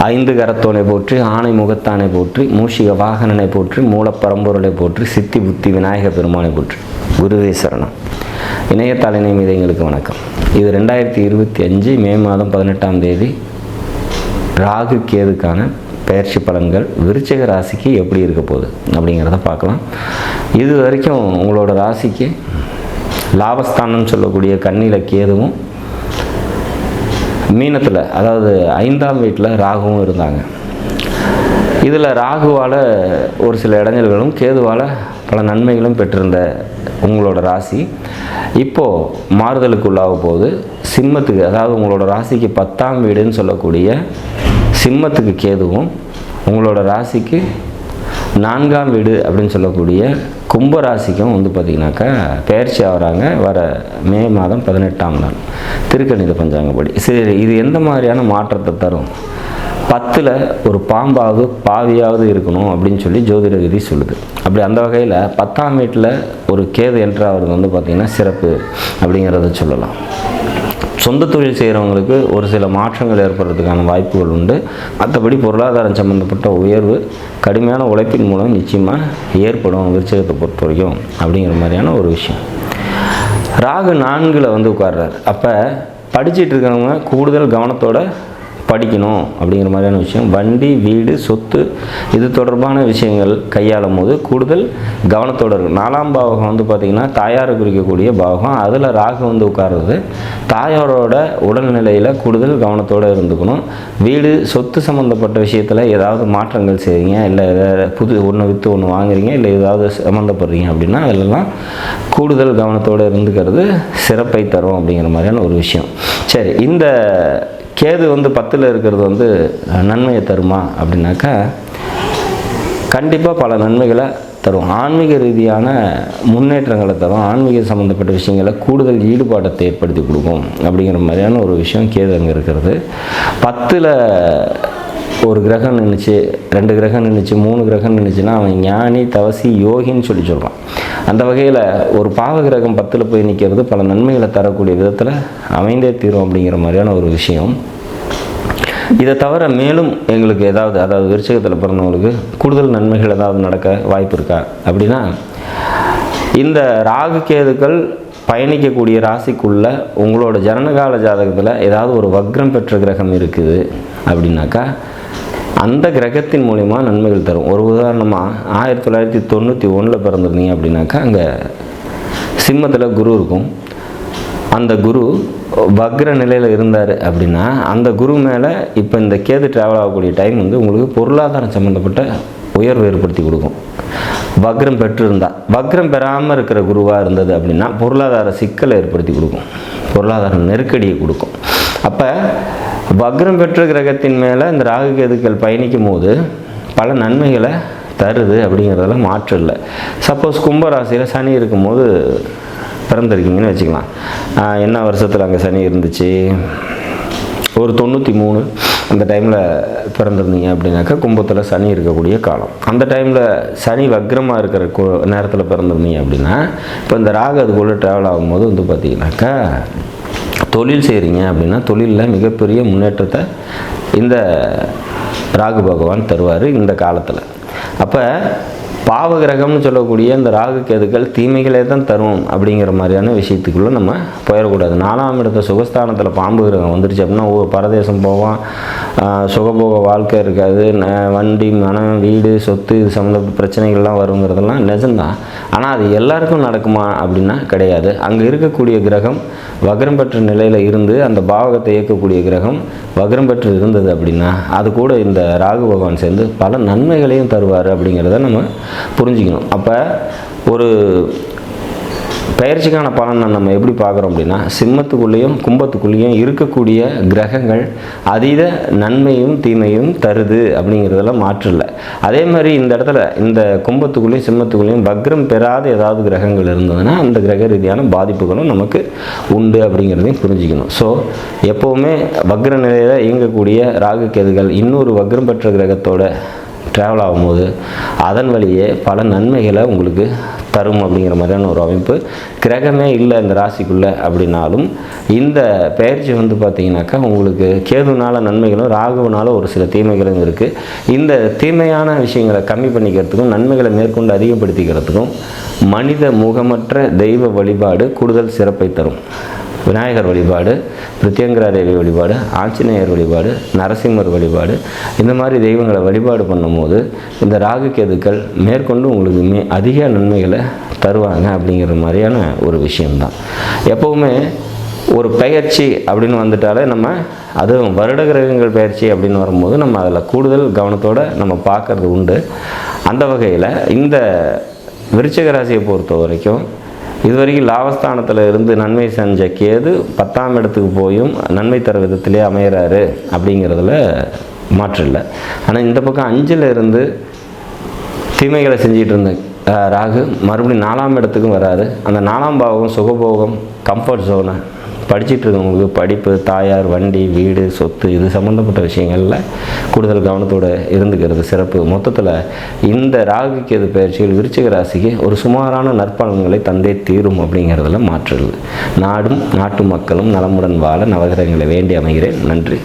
ஐந்து கரத்தோனை போற்றி, ஆணை முகத்தானை போற்றி, மூஷிக வாகனனை போற்றி, மூலப்பரம்பொருளை போற்றி, சித்தி புத்தி விநாயக பெருமானை போற்றி. குருவே சரணம். இணையதள மீது எங்களுக்கு வணக்கம். இது 2025 மே மாதம் 18ஆம் தேதி ராகு கேதுக்கான பயிற்சி பலன்கள் விருச்சிக ராசிக்கு எப்படி இருக்க போகுது அப்படிங்கிறத பார்க்கலாம். இது வரைக்கும் உங்களோட ராசிக்கு லாபஸ்தானம் சொல்லக்கூடிய கன்னியில் கேதுவும், மீனத்தில் அதாவது 5ஆம் வீட்டில் ராகுவும் இருந்தாங்க. இதில் ராகுவால் ஒரு சில இடைஞ்சல்களும் கேதுவால் பல நன்மைகளும் பெற்றிருந்த உங்களோட ராசி இப்போது மாறுதலுக்குள்ளாக போகுது. சிம்மத்துக்கு, அதாவது உங்களோட ராசிக்கு 10ஆம் வீடுன்னு சொல்லக்கூடிய சிம்மத்துக்கு கேதுவும், உங்களோட ராசிக்கு 4ஆம் வீடு அப்படின்னு சொல்லக்கூடிய கும்பராசிக்கும் பார்த்திங்கனாக்கா பயிற்சி ஆகிறாங்க வர மே மாதம் 18ஆம் நாள் திருக்கணித பஞ்சாங்கப்படி. சரி, இது எந்த மாதிரியான மாற்றத்தை தரும்? 10ல் ஒரு பாம்பாவது பாவியாவது இருக்கணும் அப்படின்னு சொல்லி ஜோதிட விதி சொல்லுது. அப்படி அந்த வகையில் 10ஆம் வீட்டில் ஒரு கேது என்ட்ராகிறது பார்த்திங்கன்னா சிறப்பு அப்படிங்கிறத சொல்லலாம். சொந்த தொழில் செய்கிறவங்களுக்கு ஒரு சில மாற்றங்கள் ஏற்படுறதுக்கான வாய்ப்புகள் உண்டு. மற்றபடி பொருளாதாரம் சம்மந்தப்பட்ட உயர்வு கடுமையான உழைப்பின் மூலம் நிச்சயமாக ஏற்படும் விருச்சிகத்தை பொறுத்த வரைக்கும் அப்படிங்கிற மாதிரியான ஒரு விஷயம். ராகு 4ல் உட்கார்றார். அப்போ படிச்சுட்டு இருக்கிறவங்க கூடுதல் கவனத்தோடு படிக்கணும் அப்படிங்கிற மாதிரியான விஷயம். வண்டி, வீடு, சொத்து இது தொடர்பான விஷயங்கள் கையாளும் போது கூடுதல் கவனத்தோடு இருக்கும். 4ஆம் பாவகம் பார்த்திங்கன்னா தாயாரை குறிக்கக்கூடிய பாவகம். அதில் ராகு உட்கார்றது தாயாரோட உடல்நிலையில் கூடுதல் கவனத்தோடு இருந்துக்கணும். வீடு, சொத்து சம்மந்தப்பட்ட விஷயத்தில் ஏதாவது மாற்றங்கள் செய்கிறீங்க, இல்லை புது ஒன்று விற்று ஒன்று வாங்குறீங்க, இல்லை ஏதாவது சம்மந்தப்படுறீங்க அப்படின்னா அதிலெல்லாம் கூடுதல் கவனத்தோடு இருந்துக்கிறது சிறப்பை தரும் அப்படிங்கிற மாதிரியான ஒரு விஷயம். சரி, இந்த கேது 10ல் இருக்கிறது நன்மையை தருமா அப்படின்னாக்கா கண்டிப்பாக பல நன்மைகளை தரும். ஆன்மீக ரீதியான முன்னேற்றங்களை தரும். ஆன்மீக சம்மந்தப்பட்ட விஷயங்களை கூடுதல் ஈடுபாட்டத்தை ஏற்படுத்தி கொடுக்கும் அப்படிங்கிற மாதிரியான ஒரு விஷயம் கேது அங்கே இருக்கிறது. 10ல் ஒரு கிரகம் நின்றுச்சு, 2 கிரகம் நின்றுச்சு, 3 கிரகம் நின்றுச்சுன்னா அவன் ஞானி, தவசி, யோகின்னு சொல்கிறான். அந்த வகையில் ஒரு பாவ கிரகம் 10ல் போய் நிற்கிறது பல நன்மைகளை தரக்கூடிய விதத்தில் அமைந்தே தீரும் அப்படிங்கிற மாதிரியான ஒரு விஷயம். இதை தவிர மேலும் எங்களுக்கு அதாவது விருச்சிகத்தில் பிறந்தவங்களுக்கு கூடுதல் நன்மைகள் ஏதாவது நடக்க வாய்ப்பு இருக்கா அப்படின்னா, இந்த ராகு கேதுக்கள் பயணிக்கக்கூடிய ராசிக்குள்ள உங்களோட ஜனனகால ஜாதகத்தில் ஏதாவது ஒரு வக்ரம் பெற்ற கிரகம் இருக்குது அப்படின்னாக்கா அந்த கிரகத்தின் மூலிமா நன்மைகள் தரும். ஒரு உதாரணமாக 1991 பிறந்திருந்தீங்க அப்படின்னாக்கா அங்கே சிம்மத்தில் குரு இருக்கும். அந்த குரு வக்ர நிலையில் இருந்தார் அப்படின்னா அந்த குரு மேலே இப்போ இந்த கேது ட்ராவல் ஆகக்கூடிய டைம் உங்களுக்கு பொருளாதாரம் சம்மந்தப்பட்ட உயர்வு ஏற்படுத்தி கொடுக்கும். வக்ரம் பெற்றிருந்தால், வக்ரம் பெறாமல் இருக்கிற குருவாக இருந்தது அப்படின்னா பொருளாதார சிக்கலை ஏற்படுத்தி கொடுக்கும், பொருளாதார நெருக்கடியை கொடுக்கும். அப்போ வக்ரம் பெற்ற கிரகத்தின் மேலே இந்த ராகு கேதுக்கள் பயணிக்கும் போது பல நன்மைகளை தருது அப்படிங்கிறதெல்லாம் மாற்றம் இல்லை. சப்போஸ் கும்பராசியில் சனி இருக்கும்போது பிறந்திருக்கீங்கன்னு வச்சுக்கலாம். என்ன வருஷத்தில் அங்கே சனி இருந்துச்சு? ஒரு 93 அந்த டைமில் பிறந்திருந்தீங்க அப்படின்னாக்கா கும்பத்தில் சனி இருக்கக்கூடிய காலம். அந்த டைமில் சனி வக்ரமாக இருக்கிற நேரத்தில் பிறந்திருந்தீங்க அப்படின்னா இப்போ இந்த ராகு அதுக்குள்ளே ட்ராவல் ஆகும்போது பார்த்திங்கனாக்கா தொழில் செய்கிறீங்க அப்படின்னா தொழிலில் மிகப்பெரிய முன்னேற்றத்தை இந்த ராகு பகவான் தருவார் இந்த காலத்தில். அப்போ பாவகிரகம்னு சொல்லக்கூடிய இந்த ராகு கேதுக்கள் தீமைகளே தான் தரும் அப்படிங்கிற மாதிரியான விஷயத்துக்குள்ளே நம்ம போயிடக்கூடாது. 4ஆம் இடத்த சுகஸ்தானத்தில் பாம்பு கிரகம் வந்துருச்சு அப்படின்னா பரதேசம் போவான், சுகபோக வாழ்க்கை இருக்காது, வண்டி, மனம், வீடு, சொத்து இது சம்மந்த பிரச்சனைகள்லாம் வருங்கிறதெல்லாம் நிஜம்தான். ஆனால் அது எல்லாருக்கும் நடக்குமா அப்படின்னா கிடையாது. அங்கே இருக்கக்கூடிய கிரகம் வக்ரம் பெற்ற நிலையில் இருந்து அந்த பாவகத்தை இயக்கக்கூடிய கிரகம் வக்ரம் பெற்று இருந்தது அப்படின்னா அது கூட இந்த ராகு பகவான் சேர்ந்து பல நன்மைகளையும் தருவார் அப்படிங்கிறத நம்ம புரிஞ்சுக்கணும். அப்போ ஒரு பயிற்சிக்கான பலனை நம்ம எப்படி பார்க்குறோம் அப்படின்னா சிம்மத்துக்குள்ளேயும் கும்பத்துக்குள்ளேயும் இருக்கக்கூடிய கிரகங்கள் அதீத நன்மையும் தீமையும் தருது அப்படிங்கிறதெல்லாம் மாற்று இல்லை. அதே மாதிரி இந்த இடத்துல இந்த கும்பத்துக்குள்ளேயும் சிம்மத்துக்குள்ளேயும் வக்ரம் பெறாத ஏதாவது கிரகங்கள் இருந்ததுன்னா அந்த கிரக ரீதியான பாதிப்புகளும் நமக்கு உண்டு அப்படிங்கிறதையும் புரிஞ்சுக்கணும். ஸோ எப்போவுமே வக்ர நிலையில் இயங்கக்கூடிய ராகு கேதுகள் இன்னொரு வக்ரம் பெற்ற கிரகத்தோட ட்ராவல் ஆகும்போது அதன் வழியே பல நன்மைகளை உங்களுக்கு தரும் அப்படிங்கிற மாதிரியான ஒரு அமைப்பு. கிரகமே இல்லை இந்த ராசிக்குள்ளே அப்படின்னாலும் இந்த பெயர்ச்சி வந்து பார்த்திங்கனாக்கா உங்களுக்கு கேதுனால நன்மைகளும் ராகுவினால ஒரு சில தீமைகளும் இருக்குது. இந்த தீமையான விஷயங்களை கம்மி பண்ணிக்கிறதுக்கும் நன்மைகளை மேற்கொண்டு அதிகப்படுத்திக்கிறதுக்கும் மனித முகமற்ற தெய்வ வழிபாடு கூடுதல் சிறப்பை தரும். விநாயகர் வழிபாடு, பிரித்யங்கரா தேவி வழிபாடு, ஆஞ்சநேயர் வழிபாடு, நரசிம்மர் வழிபாடு, இந்த மாதிரி தெய்வங்களை வழிபாடு பண்ணும்போது இந்த ராகு கேதுக்கள் மேற்கொண்டு உங்களுக்கு அதிக நன்மைகளை தருவாங்க அப்படிங்கிற மாதிரியான ஒரு விஷயம்தான். எப்போவுமே ஒரு பெயர்ச்சி அப்படின்னு வந்துட்டாலே நம்ம அதுவும் வருட கிரகங்கள் பயிற்சி அப்படின்னு வரும்போது நம்ம அதில் கூடுதல் கவனத்தோடு நம்ம பார்க்குறது உண்டு. அந்த வகையில் இந்த விருச்சிக ராசியை பொறுத்த வரைக்கும் இதுவரைக்கும் லாபஸ்தானத்தில் இருந்து நன்மை செஞ்ச கேது 10ஆம் இடத்துக்கு போயும் நன்மை தர விதத்திலே அமைகிறாரு அப்படிங்கிறதுல மாற்று இல்லை. ஆனால் இந்த பக்கம் 5ல் இருந்து தீமைகளை செஞ்சிகிட்டு இருந்த ராகு மறுபடியும் 4ஆம் இடத்துக்கும் வராது. அந்த 4ஆம் பாவம் சுகபோகம், கம்ஃபர்ட் ஜோனு, படிச்சுட்டு இருக்கவங்களுக்கு படிப்பு, தாயார், வண்டி, வீடு, சொத்து இது சம்மந்தப்பட்ட விஷயங்களில் கூடுதல் கவனத்தோடு இருந்துக்கிறது சிறப்பு. மொத்தத்தில் இந்த ராகு கேது பயிற்சிகள் விருச்சிக ராசிக்கு ஒரு சுமாரான நற்பலன்களை தந்தே தீரும் அப்படிங்கிறதுல மாற்றுறது. நாடும் நாட்டு மக்களும் நலமுடன் வாழ நவகிரகங்களை வேண்டி அமைகிறேன். நன்றி.